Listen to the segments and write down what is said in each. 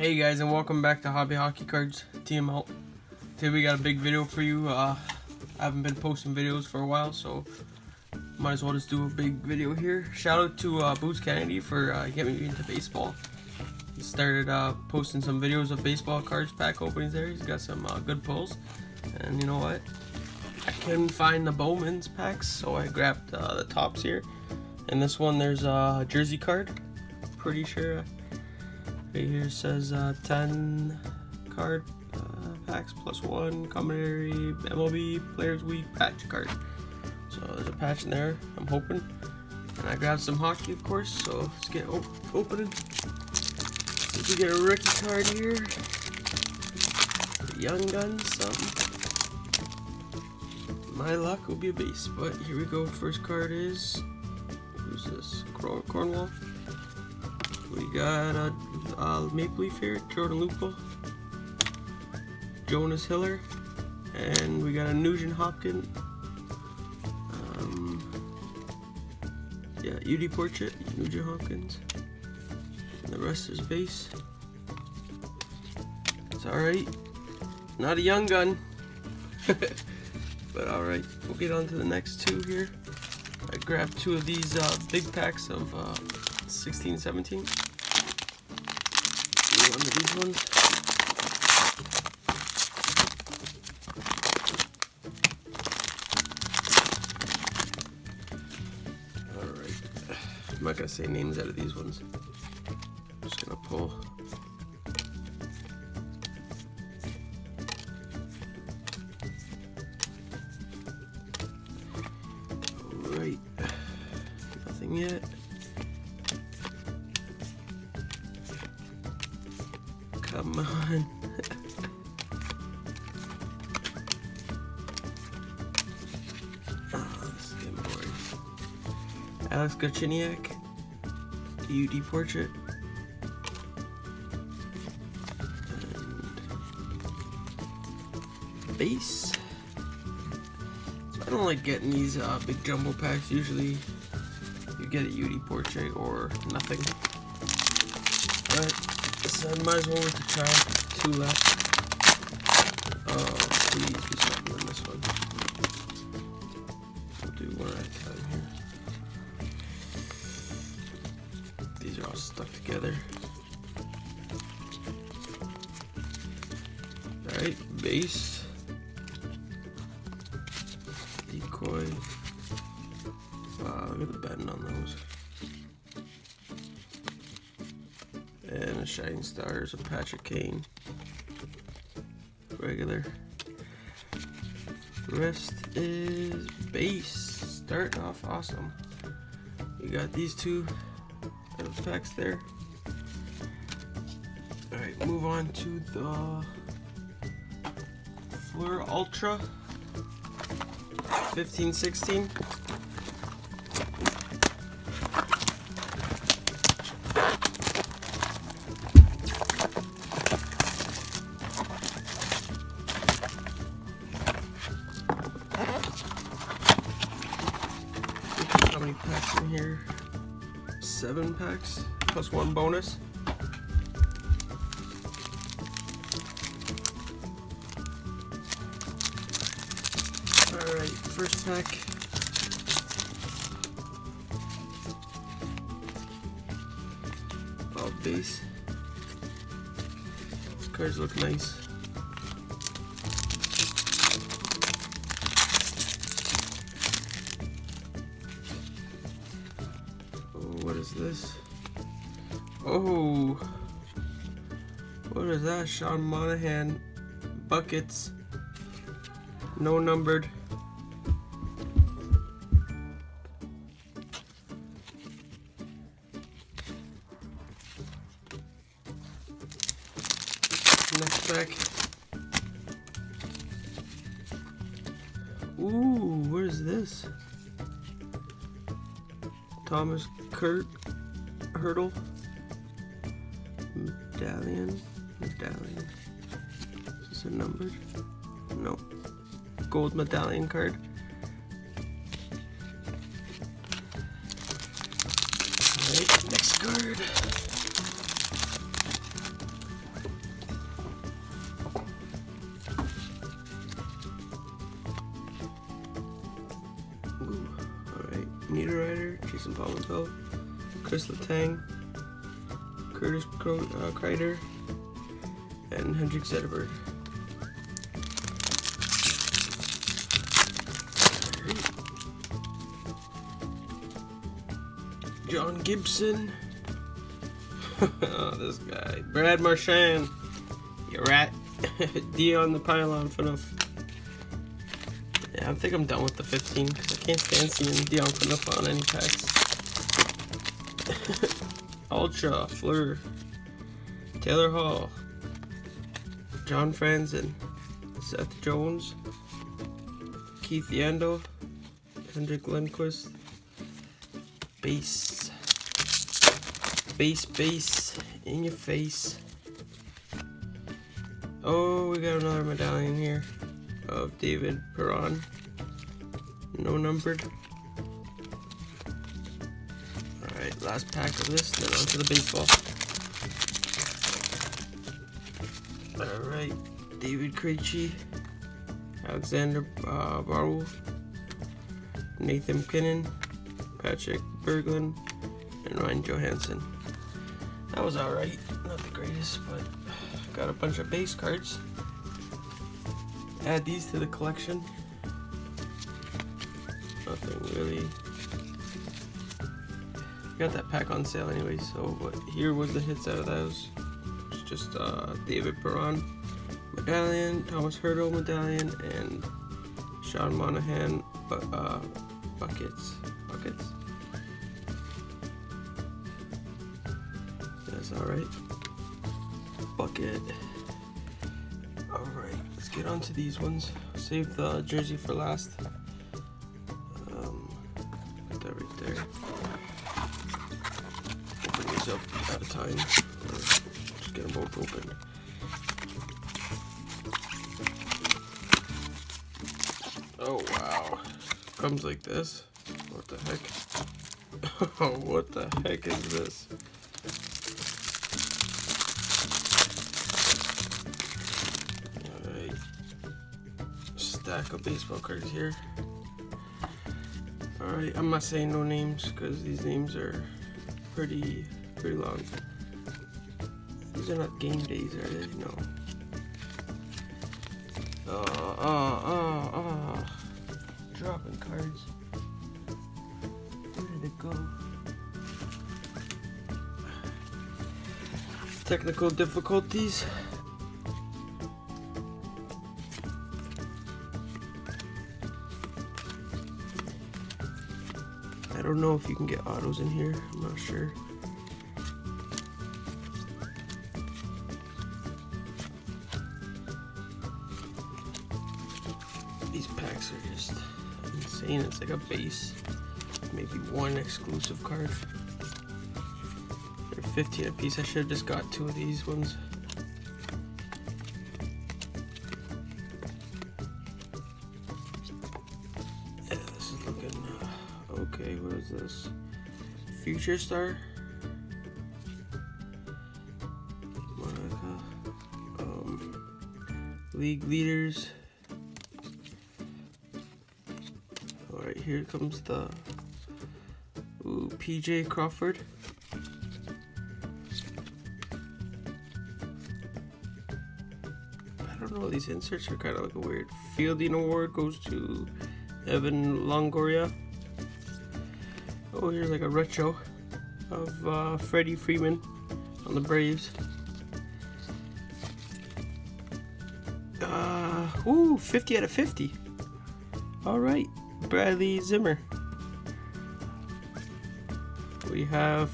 Hey guys, and welcome back to Hobby Hockey Cards TML. Today we got a big video for you. I haven't been posting videos for a while, so might as well just do a big video here. Shout out to Boots Kennedy for getting me into baseball. He started posting some videos of baseball cards pack openings there. He's got some good pulls, and you know what? I couldn't find the Bowman's packs, so I grabbed the tops here. And this one, there's a jersey card. Pretty sure. Right here says 10 card packs plus one commentary MLB Players Week patch card. So there's a patch in there, I'm hoping. And I grabbed some hockey, of course, so let's get opening. See if we get a rookie card here. Young Guns, something. My luck will be a base, but here we go. First card is, who's this? Cornwall. We got a Maple Leaf here, Jordan Lupo, Jonas Hiller, and we got a Nugent Hopkins. Yeah, UD Portrait, Nugent Hopkins. And the rest is base. It's alright. Not a young gun. But alright, we'll get on to the next two here. I grabbed two of these big packs of 16, 17. One of these ones. Alright. I'm not gonna say names out of these ones. I'm just gonna pull. Alright. Nothing yet. Come on. Oh, this is getting boring. Alex Galchenyuk, UD Portrait. And base. So I don't like getting these big jumbo packs. Usually you get a UD Portrait or nothing. But so I might as well worth a try. Two left. Oh, please be something in this one. We'll do one at a time here. These are all stuck together. Alright, base. Decoy. Wow, look at the bend on those. And a Shining Stars of Patrick Kane. Regular. Rest is base. Starting off awesome. You got these two packs there. Alright, move on to the Fleur Ultra 15-16. How many packs in here? 7 packs plus one bonus. Alright, first pack. All base. These cards look nice. What is this? Oh, what is that? Sean Monahan buckets, no numbered. Next pack. Ooh, what is this? Thomas Kurt Hurdle medallion. Is this a numbered? No. Gold medallion card. Alright, next card. Mason Palmerville, Chris Letang, Curtis Kreider, and Hendrik Zetterberg. John Gibson. Oh, this guy. Brad Marchand. You rat. Dion the Pylon Phaneuf. Yeah, I think I'm done with the 15 because I can't stand seeing Dion Phaneuf on any packs. Ultra, Fleur, Taylor Hall, John Franzen, Seth Jones, Keith Yandel, Hendrik Lundqvist, base, in your face. Oh, we got another medallion here of David Perron, no numbered. Alright, last pack of this, then on to the baseball. Alright, David Krejci, Alexander Barwolf, Nathan McKinnon, Patrick Berglund, and Ryan Johansson. That was alright, not the greatest, but got a bunch of base cards. Add these to the collection. Nothing really. Got that pack on sale anyway, so but here was the hits out of those. It's just David Perron medallion, Thomas Hertl medallion, and Sean Monahan buckets. That's alright. Bucket. Alright, let's get on to these ones. Save the jersey for last. Put that right there. Open these up at a time. Or just get them both open. Oh wow. Comes like this. What the heck? Oh, what the heck is this? Stack of baseball cards here. Alright, I'm not saying no names because these names are pretty long. These are not game days, are they? No. Dropping cards. Where did it go? Technical difficulties. I don't know if you can get autos in here, I'm not sure. These packs are just insane. It's like a base, maybe one exclusive card. They're 15 a piece. I should have just got 2 of these ones. Yeah, this is looking okay. What is this? Future Star. League leaders. Alright, here comes the PJ Crawford. I don't know, these inserts are kind of like a weird. Fielding award goes to Evan Longoria. Oh, here's like a retro of Freddie Freeman on the Braves. 50 out of 50. Alright, Bradley Zimmer. We have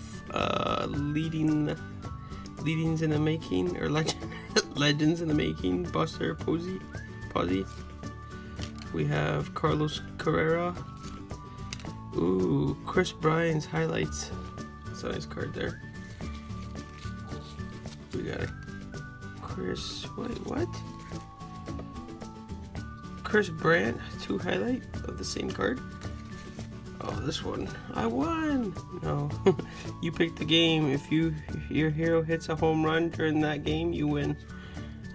leadings in the making, or legends in the making, Buster Posey. We have Carlos Carrera. Ooh, Chris Bryant's highlights. That's a nice card there. We got a what? Chris Bryant, 2 highlight of the same card. Oh, this one. I won! No. You picked the game. If your hero hits a home run during that game, you win.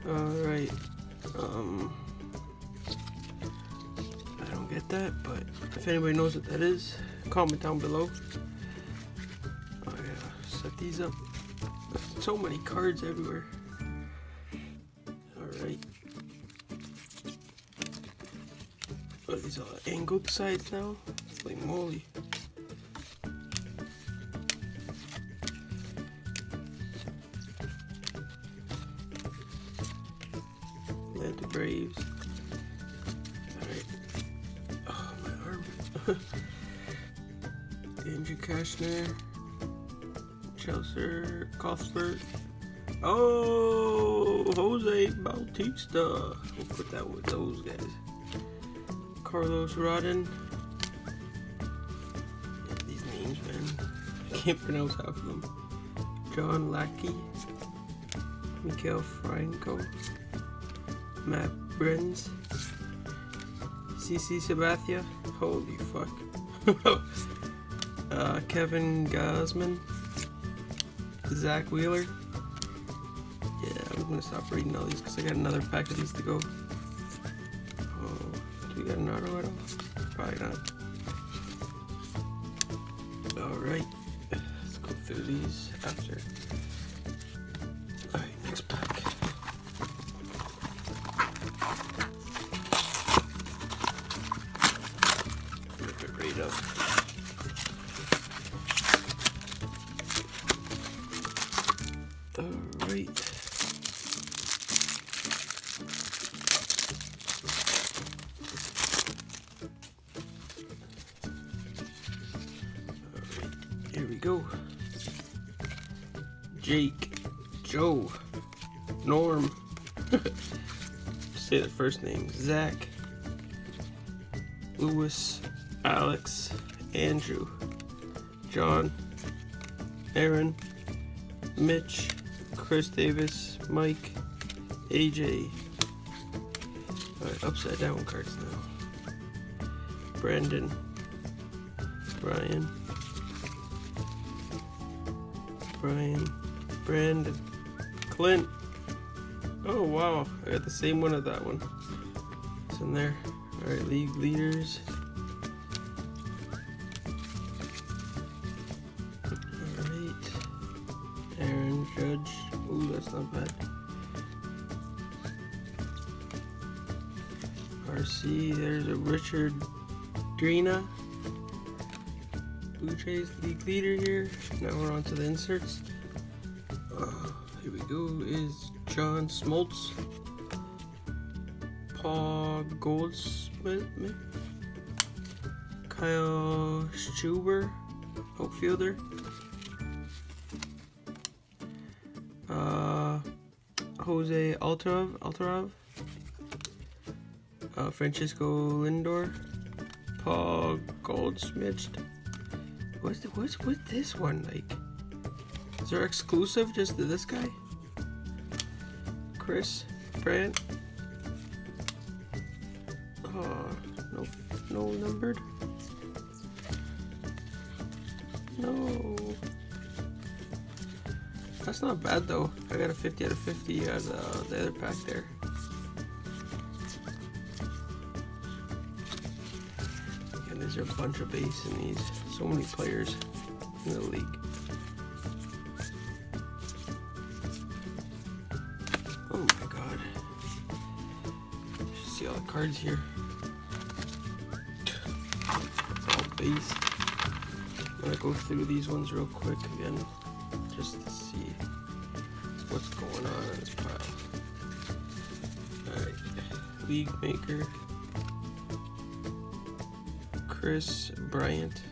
Alright. I don't get that, but if anybody knows what that is, comment down below. set these up. So many cards everywhere. Alright. Oh, these are angled sides now? Holy moly. Atlanta Braves. Alright. Oh, my arm. Andrew Kashner. Chelsea Cuthbert. Oh, Jose Bautista. We'll put that with those guys. Carlos Rodden. Yeah, these names, man. I can't pronounce half of them. John Lackey. Mikael Franco. Matt Brenz. CC Sabathia. Holy fuck. Kevin Gausman. Zach Wheeler. Yeah, I'm gonna stop reading all these because I got another pack of these to go. Oh, do we got an auto at all? Probably not. Alright, let's go through these after. Alright, next pack. Rip it right up. Alright. Here we go. Jake, Joe, Norm, say the first name, Zach, Lewis, Alex, Andrew, John, Aaron, Mitch, Chris Davis, Mike, AJ. Alright, upside down cards now. Brandon, Brian, Brandon, Clint. Oh wow, I got the same one of that one. It's in there. Alright, league leaders. Alright. Aaron Judge. Ooh, that's not bad. RC, there's a Richard Drina. Blue Jays league leader here. Now we're on to the inserts. Here we go, is John Smoltz. Paul Goldsmith. Kyle Schubert, outfielder. Jose Altarov. Francisco Lindor. Paul Goldsmith. What's with this one? Like, is there exclusive just to this guy? Chris Brandt. Oh, no numbered. No. That's not bad though. I got a 50 out of 50 out of the other pack there. And there's a bunch of base in these. So many players in the league. Oh my god. Just see all the cards here. All base. I'm gonna go through these ones real quick again, just to see what's going on in this pile. Alright. League maker. Chris Bryant.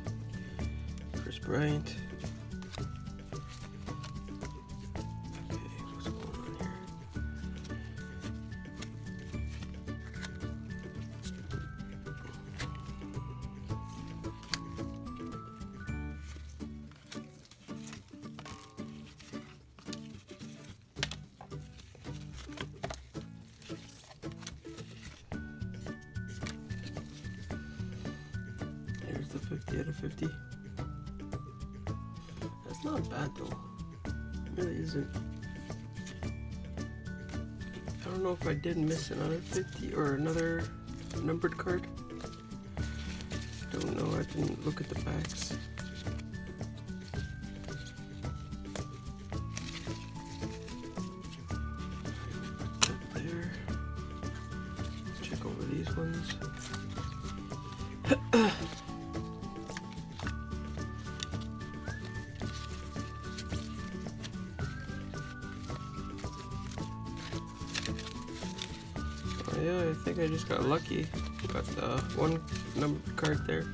Okay, what's going on here? There's the 50 out of 50. That's not bad though. It really isn't. I don't know if I did miss another 50 or another numbered card. Don't know, I didn't look at the backs. Yeah, I think I just got lucky. Got the one numbered card there.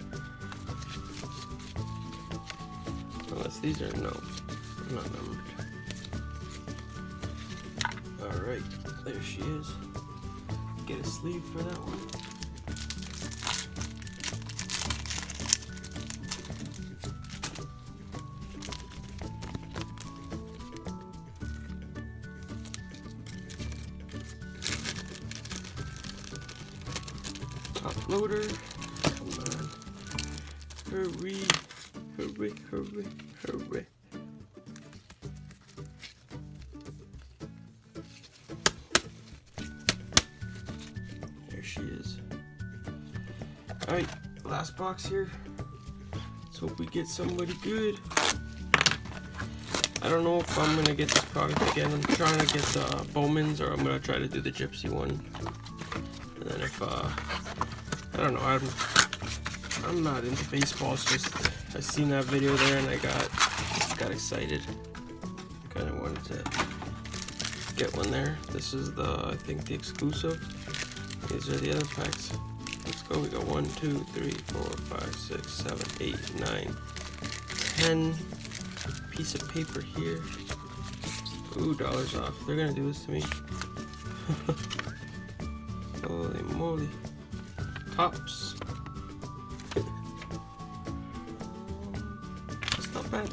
Unless these are not numbered. Alright, there she is. Get a sleeve for that one. Top loader. Come on. Hurry. Hurry, hurry, hurry. There she is. Alright, last box here. Let's hope we get somebody good. I don't know if I'm gonna get this product again. I'm trying to get the Bowman's, or I'm gonna try to do the Gypsy one. And then if I don't know, I'm not into baseball. It's just I seen that video there and I got excited. Kind of wanted to get one there. This is I think the exclusive. These are the other packs. Let's go. We got 1, 2, 3, 4, 5, 6, 7, 8, 9, 10. Piece of paper here. Ooh, dollars off. They're gonna do this to me. Holy moly. Tops. That's not bad.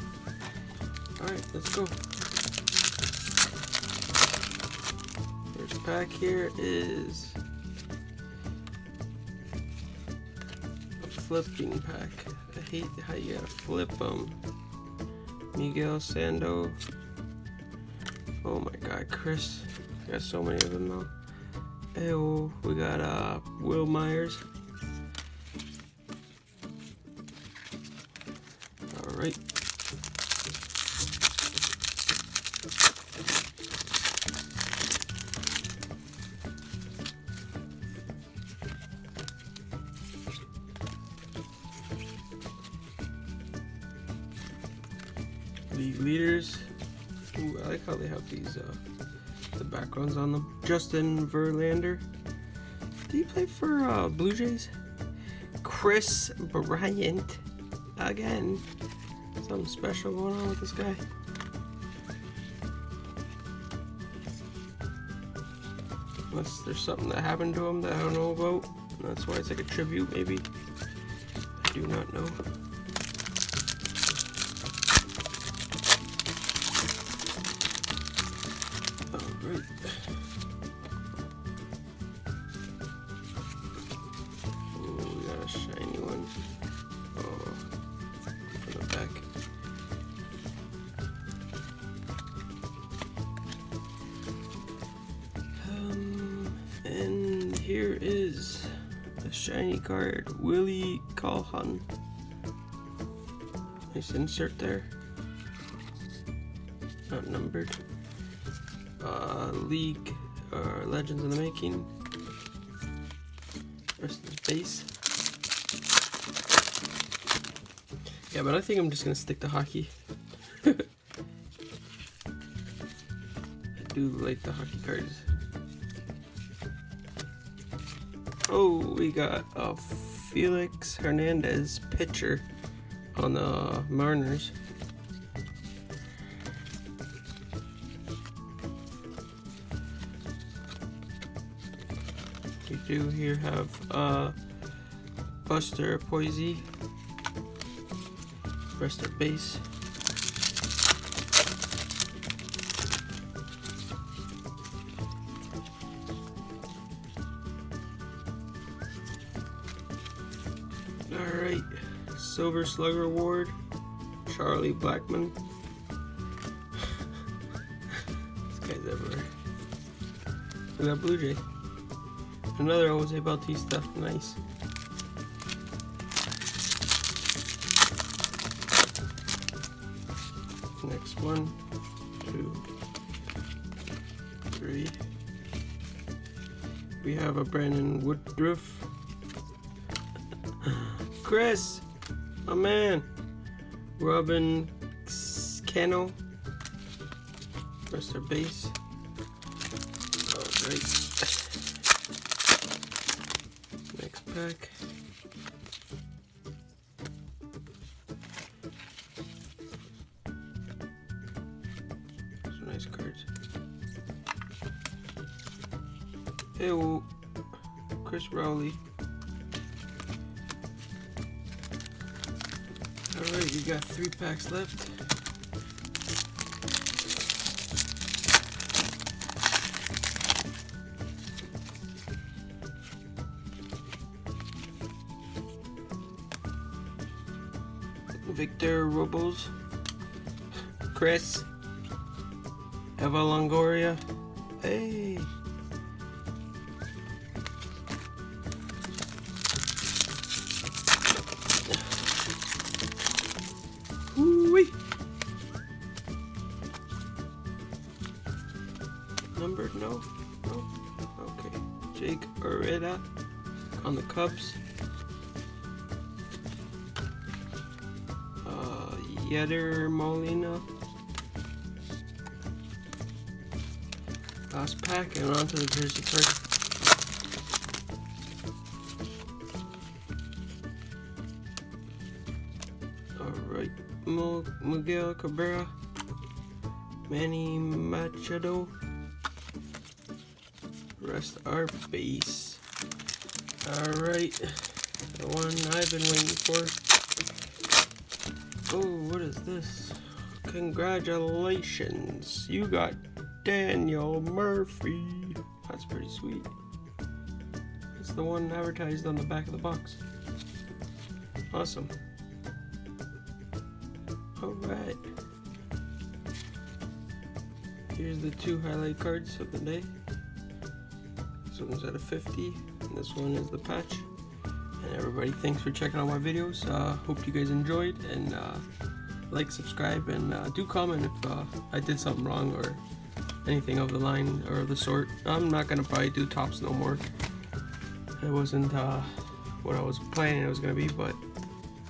Alright, let's go. First pack here is a flipping pack. I hate how you gotta flip them. Miguel Sando. Oh my god, Chris. I got so many of them now. Ew, we got Will Myers. Alright. League leaders. Ooh, I like how they have these the backgrounds on them. Justin Verlander. Do you play for Blue Jays? Chris Bryant. Again. Something special going on with this guy. Unless there's something that happened to him that I don't know about. That's why it's like a tribute, maybe. I do not know. Alright. Oh, we got a shiny one. Oh, from the back. And here is the shiny card, Willie Calhoun. Nice insert there. Not numbered. League Legends in the Making. Rest of the base. Yeah, but I think I'm just gonna stick to hockey. I do like the hockey cards. Oh, we got a Felix Hernandez pitcher on the Mariners. We do here have Buster Posey, rest of base. Alright, Silver Slugger Award, Charlie Blackmon. This guy's everywhere. We got Blue Jay. Another Jose Bautista, nice. Next 1, 2, 3. We have a Brandon Woodruff. Chris, my man. Robin Cano. Rest their base. Alright. pack. Some nice cards. Hey, Chris Rowley. Alright, you got 3 packs left. Victor Robles, Chris, Eva Longoria. Hey. Woo-wee. Numbered? No? No? Okay. Jake Arrieta on the Cubs. Yadier Molina. Last pack and on to the jersey card. Alright, Miguel Cabrera, Manny Machado. Rest our base. Alright, the one I've been waiting for. Oh, what is this? Congratulations, you got Daniel Murphy. That's pretty sweet. It's the one advertised on the back of the box. Awesome. Alright. Here's the 2 highlight cards of the day. This one's at a 50, and this one is the patch. And everybody, thanks for checking out my videos. Hope you guys enjoyed, and like, subscribe, and do comment if I did something wrong or anything of the line or the sort. I'm not gonna probably do tops no more. It wasn't what I was planning it was gonna be, but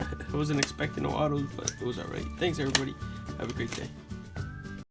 I wasn't expecting no autos, but it was alright. Thanks everybody. Have a great day.